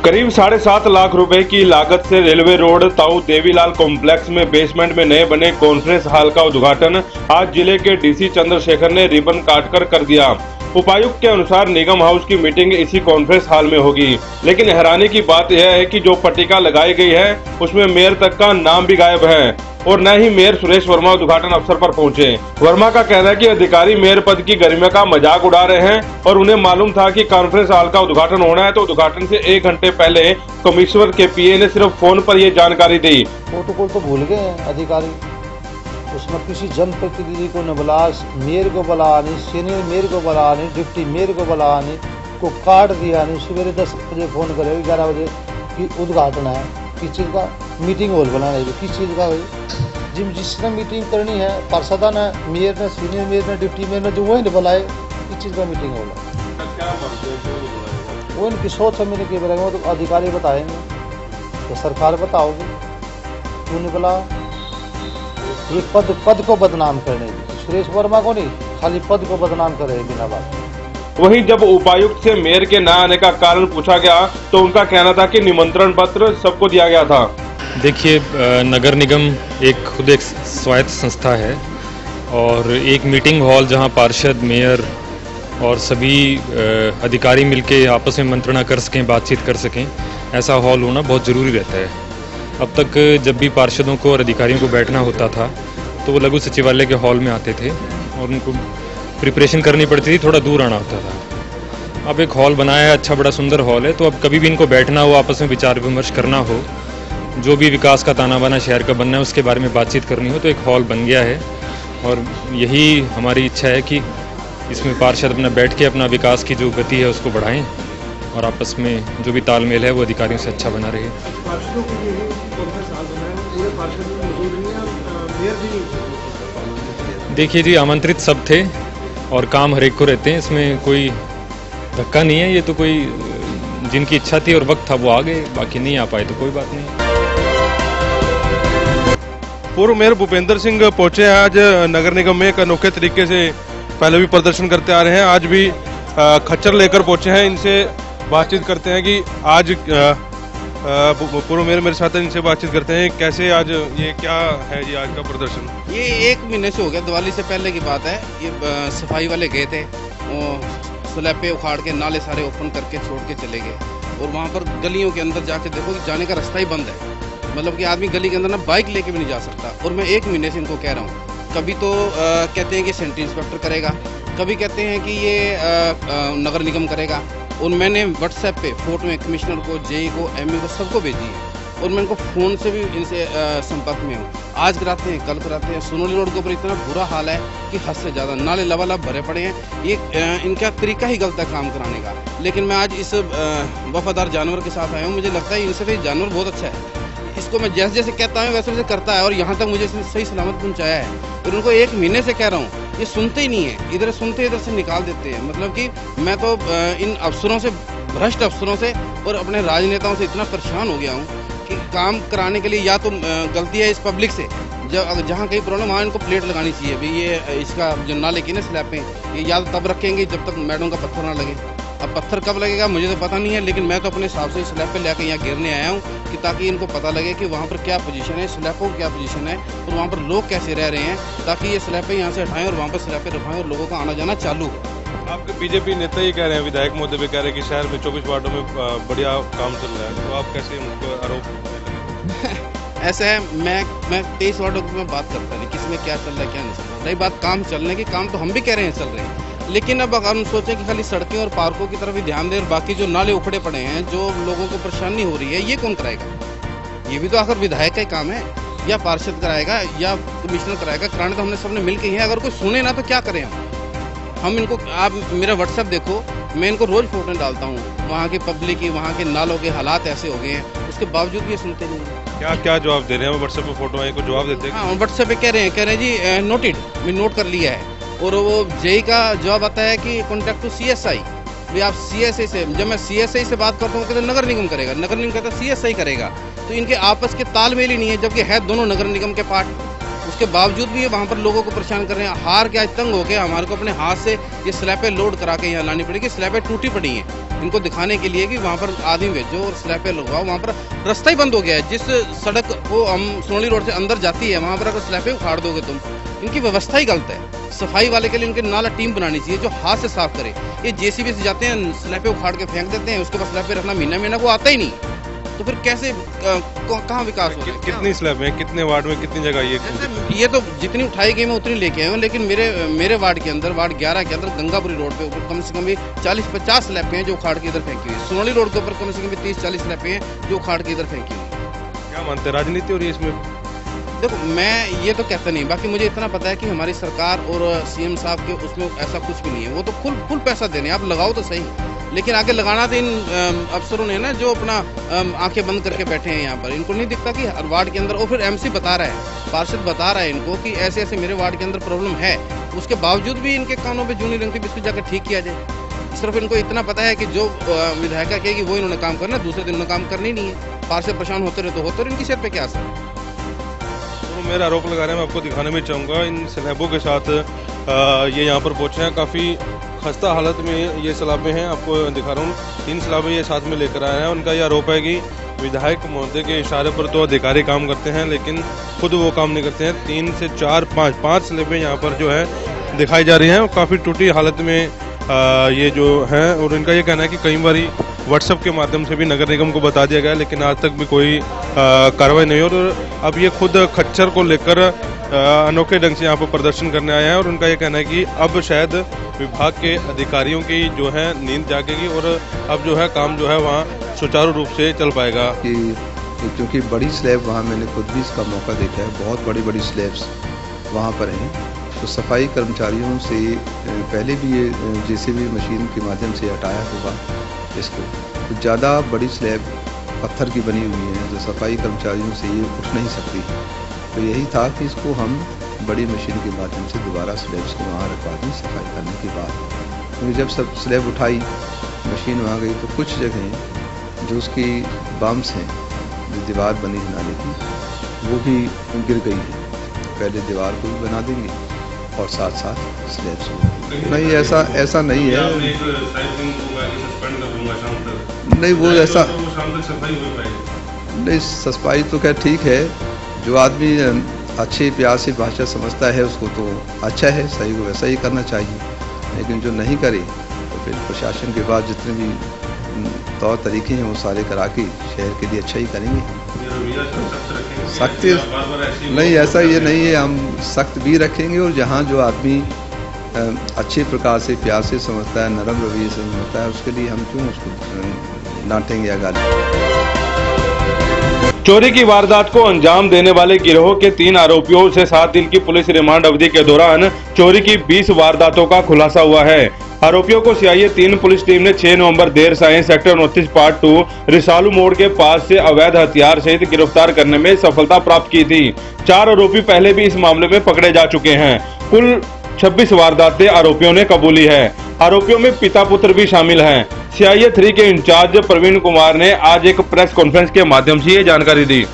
करीब 7.5 लाख रुपए की लागत से रेलवे रोड ताऊ देवीलाल कॉम्प्लेक्स में बेसमेंट में नए बने कॉन्फ्रेंस हॉल का उद्घाटन आज जिले के डीसी चंद्रशेखर ने रिबन काटकर कर दिया। उपायुक्त के अनुसार निगम हाउस की मीटिंग इसी कॉन्फ्रेंस हॉल में होगी, लेकिन हैरानी की बात यह है कि जो पट्टिका लगाई गई है उसमें मेयर तक का नाम भी गायब है और न ही मेयर सुरेश वर्मा उद्घाटन अवसर पर पहुंचे। वर्मा का कहना है कि अधिकारी मेयर पद की गरिमा का मजाक उड़ा रहे हैं और उन्हें मालूम था कि कॉन्फ्रेंस हॉल का उद्घाटन होना है, तो उद्घाटन से 1 घंटे पहले कमिश्नर के पीए ने सिर्फ फोन पर यह जानकारी दी। प्रोटोकॉल तो भूल गए हैं अधिकारी, उसमें किसी जनप्रतिनिधि को न बुला, मेयर को बुला नहीं, सीनियर मेयर को बुला नहीं, डिप्टी मेयर को बुला नहीं, को कार्ड दिया नहीं। सवेरे 10 बजे फोन करे 11 बजे की उद्घाटन है, किस चीज़ का मीटिंग हॉल बनाना है, किस चीज़ का भाई जिसने मीटिंग करनी है पार्षदा ने, मेयर ने, सीनियर मेयर ने, डिप्टी मेयर ने, जो वही बुलाए, किस चीज़ का मीटिंग हॉल है वो इनकी सोच है। मैंने क्या बोला तो अधिकारी बताएंगे, तो सरकार बताओगी, तूने बोला ये पद को बदनाम करने, सुरेश वर्मा को नहीं, खाली पद को बदनाम करे बिना बात। वहीं जब उपायुक्त से मेयर के न आने का कारण पूछा गया तो उनका कहना था कि निमंत्रण पत्र सबको दिया गया था। देखिए, नगर निगम खुद एक स्वायत्त संस्था है और एक मीटिंग हॉल जहां पार्षद, मेयर और सभी अधिकारी मिलके आपस में मंत्रणा कर सकें, बातचीत कर सकें, ऐसा हॉल होना बहुत ज़रूरी रहता है। अब तक जब भी पार्षदों को और अधिकारियों को बैठना होता था तो वो लघु सचिवालय के हॉल में आते थे और उनको प्रिपरेशन करनी पड़ती थी, थोड़ा दूर आना होता था। अब एक हॉल बनाया है, अच्छा बड़ा सुंदर हॉल है, तो अब कभी भी इनको बैठना हो, आपस में विचार विमर्श करना हो, जो भी विकास का ताना बाना शहर का बनना है उसके बारे में बातचीत करनी हो, तो एक हॉल बन गया है। और यही हमारी इच्छा है कि इसमें पार्षद अपना बैठ के अपना विकास की जो गति है उसको बढ़ाएं और आपस में जो भी तालमेल है वो अधिकारियों से अच्छा बना रहे। देखिए जी, आमंत्रित सब थे और काम हर एक को रहते हैं, इसमें कोई धक्का नहीं है। ये तो कोई जिनकी इच्छा थी और वक्त था वो आ गए, बाकी नहीं आ पाए तो कोई बात नहीं। पूर्व मेयर भूपेंद्र सिंह पहुंचे हैं आज नगर निगम में एक अनोखे तरीके से, पहले भी प्रदर्शन करते आ रहे हैं, आज भी खच्चर लेकर पहुंचे हैं। इनसे बातचीत करते हैं कि आज पूर्व मेयर मेरे साथ हैं, इनसे बातचीत करते हैं कैसे आज ये क्या है ये आज का प्रदर्शन। ये 1 महीने से हो गया, दिवाली से पहले की बात है। ये सफाई वाले गए थे, वो स्लैब पे उखाड़ के नाले सारे ओपन करके छोड़ के चले गए और वहाँ पर गलियों के अंदर जाके देखो कि जाने का रास्ता ही बंद है, मतलब कि आदमी गली के अंदर ना बाइक लेके भी नहीं जा सकता। और मैं 1 महीने से इनको कह रहा हूँ, कभी तो कहते हैं कि सेंट्री इंस्पेक्टर करेगा, कभी कहते हैं कि ये नगर निगम करेगा। और मैंने व्हाट्सएप पे फोटो में कमिश्नर को, जेई को, एमई को सबको भेजी है और मैं इनको फ़ोन से भी इनसे संपर्क में हूँ। आज कराते हैं, कल कराते हैं। सोनोली रोड के ऊपर इतना बुरा हाल है कि हद से ज़्यादा नाले लबालब भरे पड़े हैं। ये इनका तरीका ही गलत है काम कराने का। लेकिन मैं आज इस वफादार जानवर के साथ आया हूँ, मुझे लगता है इनसे भी जानवर बहुत अच्छा है। इसको मैं जैसे जैसे कहता हूँ वैसे वैसे करता है और यहाँ तक मुझे इसने सही सलामत पहुँचाया है। और उनको 1 महीने से कह रहा हूँ, ये सुनते ही नहीं है, इधर सुनते इधर से निकाल देते हैं। मतलब कि मैं तो इन अफसरों से, भ्रष्ट अफसरों से और अपने राजनेताओं से इतना परेशान हो गया हूँ कि काम कराने के लिए या तो गलती है इस पब्लिक से, जहाँ कहीं प्रॉब्लम वहाँ इनको प्लेट लगानी चाहिए भाई, ये इसका जो नाले की ना स्लैब पे ये याद तब रखेंगे जब तक मैडम का पत्थर ना लगे। अब पत्थर कब लगेगा मुझे तो पता नहीं है, लेकिन मैं तो अपने हिसाब से स्लैब पे लेकर यहाँ गिरने आया हूँ कि ताकि इनको पता लगे कि वहाँ पर क्या पोजीशन है, स्लैब को क्या पोजीशन है और वहाँ पर लोग कैसे रह रहे हैं, ताकि ये स्लैब पे यहाँ से हटाएं और वहाँ पर स्लैब पे रखाएं और लोगों का आना जाना चालू हो। आपके बीजेपी नेता ही कह रहे हैं, विधायक महोदय भी कह रहे हैं कि शहर में 24 वार्डों में बढ़िया काम चल रहा है, तो आप कैसे उनको आरोप? ऐसा है, मैं 23 वार्डों की मैं बात करता नहीं, किसमें क्या चल रहा है क्या नहीं चल रहा। रही बात काम चलने की, काम तो हम भी कह रहे हैं चल रहे हैं, लेकिन अब अगर हम सोचें कि खाली सड़कें और पार्कों की तरफ ही ध्यान दें और बाकी जो नाले उखड़े पड़े हैं, जो लोगों को परेशानी हो रही है, ये कौन कराएगा? ये भी तो आखिर विधायक का ही काम है, या पार्षद कराएगा या कमिश्नर कराएगा। कराने तो हमने सबने मिल के ही है। अगर कोई सुने ना तो क्या करें हम इनको, आप मेरा व्हाट्सएप देखो, मैं इनको रोज फोटो डालता हूँ वहाँ की पब्लिक की, वहाँ के नालों के हालात ऐसे हो गए हैं, उसके बावजूद भी ये सुनते नहीं हैं। क्या क्या जवाब दे रहे हैं? व्हाट्सएप पे फोटो आए को जवाब देते हैं? हाँ, व्हाट्सएप पे कह रहे हैं जी नोटेड, मैं नोट कर लिया है। और वो जेई का जवाब आता है कि कॉन्टैक्ट टू CSI। भाई आप CSI से, जब मैं CSI से बात करता हूँ कहते नगर निगम करेगा, नगर निगम कहता है CSI करेगा। तो इनके आपस के तालमेल ही नहीं है, जबकि है दोनों नगर निगम के पार्ट। उसके बावजूद भी ये वहाँ पर लोगों को परेशान कर रहे हैं। हार के आज तंग हो गया, हमारे को अपने हाथ से ये स्लैबें लोड करा के यहाँ लानी पड़ेगी। स्लैबें टूटी पड़ी हैं, इनको दिखाने के लिए कि वहाँ पर आदमी भेजो और स्लैबें लगवाओ। वहाँ पर रास्ता ही बंद हो गया है। जिस सड़क को हम सोनली रोड से अंदर जाती है, वहाँ पर अगर स्लैबें उखाड़ दोगे तुम, इनकी व्यवस्था ही गलत है। सफाई वाले के लिए उनके नाला टीम बनानी चाहिए जो हाथ से साफ करे। ये जेसीबी से जाते हैं, स्लैबें उखाड़ के फेंक देते हैं, उसके बाद स्लैबें रखना महीना को आता ही नहीं, तो फिर कैसे कहाँ विकास हो? कितनी स्लैब है, कितने वार्ड में कितनी जगह ये तो जितनी उठाई गई मैं उतनी लेके आया हूँ, लेकिन मेरे वार्ड के अंदर, वार्ड 11 के अंदर गंगापुरी रोड पे ऊपर कम से कम भी 40-50 स्लैबें हैं जो उखाड़ के इधर फेंकी हुई है। सोनाली रोड के ऊपर कम से कम भी 30-40 स्लैबें हैं जो उखाड़ के इधर फेंकी हुई है। क्या मानते हैं, राजनीति हो रही है इसमें? देखो, मैं ये तो कहता नहीं, बाकी मुझे इतना पता है कि हमारी सरकार और सीएम साहब के उसमें ऐसा कुछ भी नहीं है। वो तो फुल पैसा देने, आप लगाओ तो सही, लेकिन आगे लगाना तो इन अफसरों ने ना, जो अपना आंखें बंद करके बैठे हैं यहाँ पर। इनको नहीं दिखता कि हर वार्ड के अंदर, और फिर एमसी बता रहा है, पार्षद बता रहा है इनको कि ऐसे ऐसे मेरे वार्ड के अंदर प्रॉब्लम है, उसके बावजूद भी इनके कानों पे जूनी रंगती बिस्कुट जाकर ठीक किया जाए। सिर्फ इनको इतना पता है कि जो विधायिका कहेगी वो इन्होंने काम करना, दूसरे दिन उन्होंने काम करनी नहीं है। पार्षद परेशान होते रहे तो होते रहे, इनकी सेहत पे क्या असर? मेरा आरोप लगा रहे हैं, मैं आपको दिखाने में चाहूँगा। इन स्लैबों के साथ ये यहाँ पर पहुँचे हैं, काफ़ी खस्ता हालत में ये स्लैबें हैं, आपको दिखा रहा हूँ। 3 स्लैबें ये साथ में लेकर आए हैं। उनका ये आरोप है कि विधायक महोदय के इशारे पर तो अधिकारी काम करते हैं, लेकिन खुद वो काम नहीं करते हैं। 3 से 4, 5 स्लैबें यहाँ पर जो है दिखाई जा रही हैं, और काफ़ी टूटी हालत में ये जो हैं। और इनका ये कहना है कि कई बार व्हाट्सएप के माध्यम से भी नगर निगम को बता दिया गया, लेकिन आज तक भी कोई कार्रवाई नहीं हो। और अब ये खुद खच्चर को लेकर अनोखे ढंग से यहाँ पर प्रदर्शन करने आए हैं, और उनका ये कहना है कि अब शायद विभाग के अधिकारियों की जो है नींद जागेगी, और अब जो है काम जो है वहाँ सुचारू रूप से चल पाएगा। क्योंकि बड़ी स्लैब वहाँ मैंने खुद भी इसका मौका देखा है, बहुत बड़ी बड़ी स्लैब्स वहाँ पर हैं, तो सफाई कर्मचारियों से पहले भी ये जेसीबी मशीन के माध्यम से हटाया होगा इसको। तो ज़्यादा बड़ी स्लैब पत्थर की बनी हुई है, जो सफाई कर्मचारियों से ये उठ नहीं सकती। तो यही था कि इसको हम बड़ी मशीन के माध्यम से दोबारा स्लैब्स को वहाँ रखवा दें सफाई करने के बाद। क्योंकि जब सब स्लैब उठाई, मशीन वहाँ गई, तो कुछ जगह जो उसकी बम्स हैं, जो दीवार बनी है नाले की, वो भी गिर गई है। पहले दीवार को भी बना देंगे और साथ साथ स्लैब्स को। नहीं, ऐसा नहीं है। नहीं, वो ऐसा नहीं, सफाई तो क्या ठीक है, जो आदमी अच्छे प्यार से भाषा समझता है उसको तो अच्छा है, सही को वैसा ही करना चाहिए। लेकिन जो नहीं करे तो फिर प्रशासन के बाद जितने भी तौर तरीके हैं वो सारे करा के शहर के लिए अच्छा ही करेंगे। सख्त नहीं, ऐसा ये नहीं है, हम सख्त भी रखेंगे। और जहाँ जो आदमी अच्छे प्रकार से प्यार से समझता है, नरम रवैये से समझता है, उसके लिए हम क्यों उसको डांटेंगे या गाली। चोरी की वारदात को अंजाम देने वाले गिरोह के 3 आरोपियों से 7 दिन की पुलिस रिमांड अवधि के दौरान चोरी की 20 वारदातों का खुलासा हुआ है। आरोपियों को सीआईए 3 पुलिस टीम ने 6 नवंबर देर सायं सेक्टर 29 पार्ट 2 रिसालू मोड़ के पास से अवैध हथियार सहित गिरफ्तार करने में सफलता प्राप्त की थी। 4 आरोपी पहले भी इस मामले में पकड़े जा चुके हैं। कुल 26 वारदातें आरोपियों ने कबूली है। आरोपियों में पिता पुत्र भी शामिल हैं। सीआईए 3 के इंचार्ज प्रवीण कुमार ने आज एक प्रेस कॉन्फ्रेंस के माध्यम से ये जानकारी दी।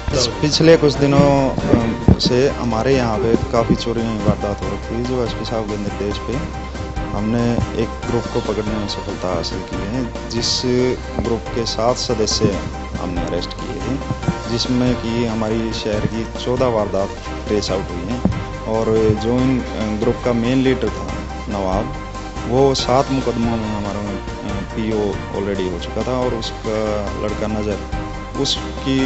पिछले कुछ दिनों से हमारे यहाँ पे काफ़ी चोरी वारदात हो रखी है, जो एसपी साहब के निर्देश पे हमने एक ग्रुप को पकड़ने में सफलता हासिल की है, जिस ग्रुप के 7 सदस्य हमने अरेस्ट किए हैं, जिसमें कि हमारी शहर की 14 वारदात ट्रेस आउट हुई हैं। और जो इन ग्रुप का मेन लीडर था नवाब, वो 7 मुकदमों में हमारा पीओ ऑलरेडी हो चुका था, और उसका लड़का नज़र, उसकी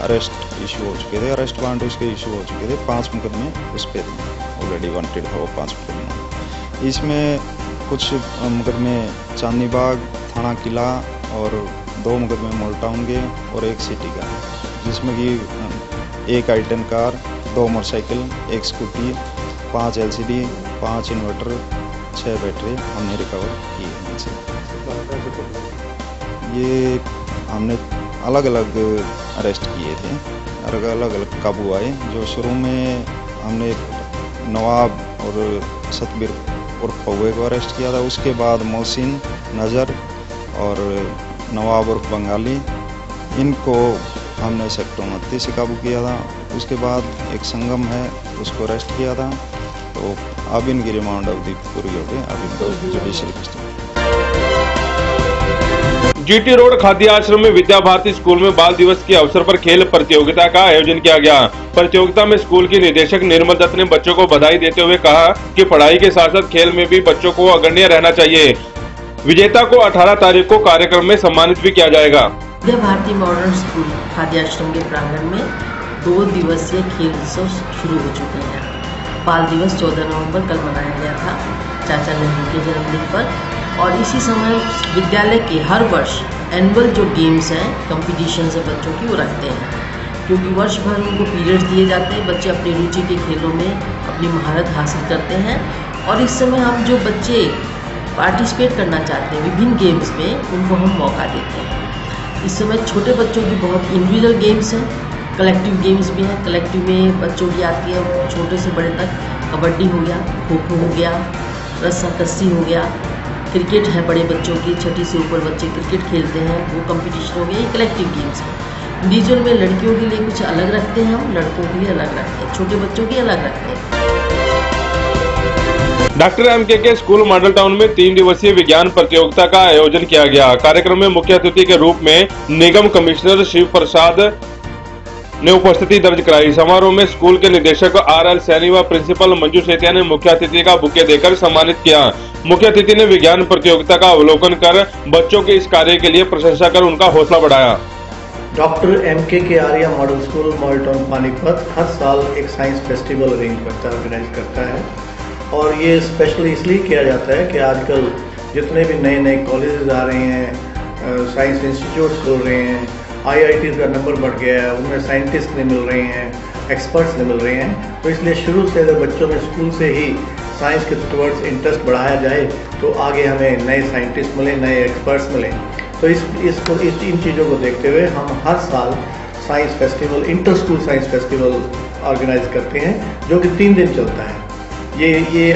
अरेस्ट इशू हो चुके थे, अरेस्ट वारंट उसके इशू हो चुके थे। 5 मुकदमे उस पर ऑलरेडी वांटेड था वो 5 मुकदमे। इसमें कुछ मुकदमे चांदनी बाग, थाना किला, और 2 मुकदमे मॉल टाउन के और 1 सिटी का, जिसमें कि 1 i10 car, 2 motorcycle, 1 scooty, 5 LCD, 5 inverter, 6 battery हमने रिकवर किए इनसे। ये हमने अलग अलग अरेस्ट किए थे, अलग अलग काबू आए। जो शुरू में हमने नवाब और सतबीर और पौवे को अरेस्ट किया था, उसके बाद मोहसिन, नज़र और नवाब और बंगाली, इनको हमने सेक्टर 29 से काबू किया था। उसके बाद एक संगम है, उसको अरेस्ट किया था। तो अब इनकी रिमांड अवधि पूरी हो गई, अब इनको judicial custody. GT road khadi आश्रम में विद्या भारती स्कूल में बाल दिवस के अवसर पर खेल प्रतियोगिता का आयोजन किया गया। प्रतियोगिता में स्कूल की निदेशक निर्मल दत्त ने बच्चों को बधाई देते हुए कहा कि पढ़ाई के साथ साथ खेल में भी बच्चों को अग्रणी रहना चाहिए। विजेता को 18 तारीख को कार्यक्रम में सम्मानित भी किया जाएगा। विद्या भारती मॉडर्न स्कूल खादी आश्रम के प्रांगण में 2 दिवसीय खेल उत्सव शुरू हो चुके हैं। बाल दिवस 14 नवंबर कल मनाया गया था चाचा नेहरू के जन्मदिन पर, और इसी समय विद्यालय के हर वर्ष एनुअल जो गेम्स हैं, कंपटीशंस है बच्चों की, वो रखते हैं। क्योंकि वर्ष भर उनको पीरियड्स दिए जाते हैं, बच्चे अपनी रुचि के खेलों में अपनी महारत हासिल करते हैं। और इस समय हम जो बच्चे पार्टिसिपेट करना चाहते हैं विभिन्न गेम्स में, उनको हम मौका देते हैं। इस समय छोटे बच्चों की बहुत इंडिविजुअल गेम्स हैं, कलेक्टिव गेम्स भी हैं। कलेक्टिव में बच्चों की आती है छोटे से बड़े तक, कबड्डी हो गया, खो खो हो गया, रस्साकस्सी हो गया, क्रिकेट है बड़े बच्चों की, 6ठी से ऊपर बच्चे क्रिकेट खेलते हैं, वो कंपटीशन हो गया। ये कलेक्टिव गेम्स है। इंडिविजुअल में लड़कियों के लिए कुछ अलग रखते हैं हम, लड़कों के लिए अलग रखते हैं, छोटे बच्चों के अलग रखते हैं। डॉक्टर एमके के स्कूल मॉडल टाउन में 3 दिवसीय विज्ञान प्रतियोगिता का आयोजन किया गया। कार्यक्रम में मुख्य अतिथि के रूप में निगम कमिश्नर शिव प्रसाद ने उपस्थिति दर्ज कराई। समारोह में स्कूल के निदेशक RL सैनी व प्रिंसिपल मंजू सेतिया ने मुख्य अतिथि का बुके देकर सम्मानित किया। मुख्य अतिथि ने विज्ञान प्रतियोगिता का अवलोकन कर बच्चों के इस कार्य के लिए प्रशंसा कर उनका हौसला बढ़ाया। Doctor MK K Arya model school model town Panipat हर साल एक साइंस फेस्टिवल ऑर्गेनाइज करता है, और ये स्पेशली इसलिए किया जाता है कि आजकल जितने भी नए नए कॉलेजेस आ रहे हैं, साइंस इंस्टीट्यूट्स खुल रहे हैं, IITs का नंबर बढ़ गया है, उनमें साइंटिस्ट नहीं मिल रहे हैं, एक्सपर्ट्स नहीं मिल रहे हैं। तो इसलिए शुरू से अगर बच्चों में स्कूल से ही साइंस के टुवर्ड्स इंटरेस्ट बढ़ाया जाए तो आगे हमें नए साइंटिस्ट मिले, नए एक्सपर्ट्स मिले। तो इन चीज़ों को देखते हुए हम हर साल science festival, inter school science festival organise करते हैं, जो कि 3 दिन चलता है। ये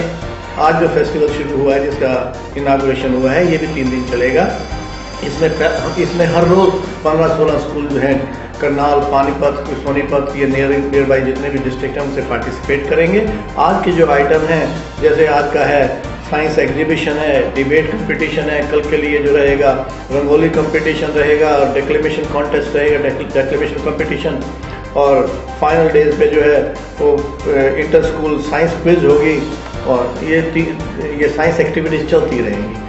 आज जो फेस्टिवल शुरू हुआ है, जिसका इनागुरेशन हुआ है, ये भी 3 दिन चलेगा। इसमें हर रोज 15-16 स्कूल जो हैं, करनाल, पानीपत, सोनीपत, ये नियर बाई जितने भी डिस्ट्रिक्ट हैं उनसे पार्टिसिपेट करेंगे। आज के जो आइटम हैं, जैसे आज का है साइंस एग्जीबिशन है, डिबेट कंपटीशन है, कल के लिए जो रहेगा रंगोली कंपटीशन रहेगा, और डेक्लेमेशन कॉन्टेस्ट रहेगा, डेक्लेमेशन कंपटीशन, और फाइनल डेज पे जो है वो इंटर स्कूल साइंस क्विज होगी, और ये साइंस एक्टिविटीज चलती रहेंगी।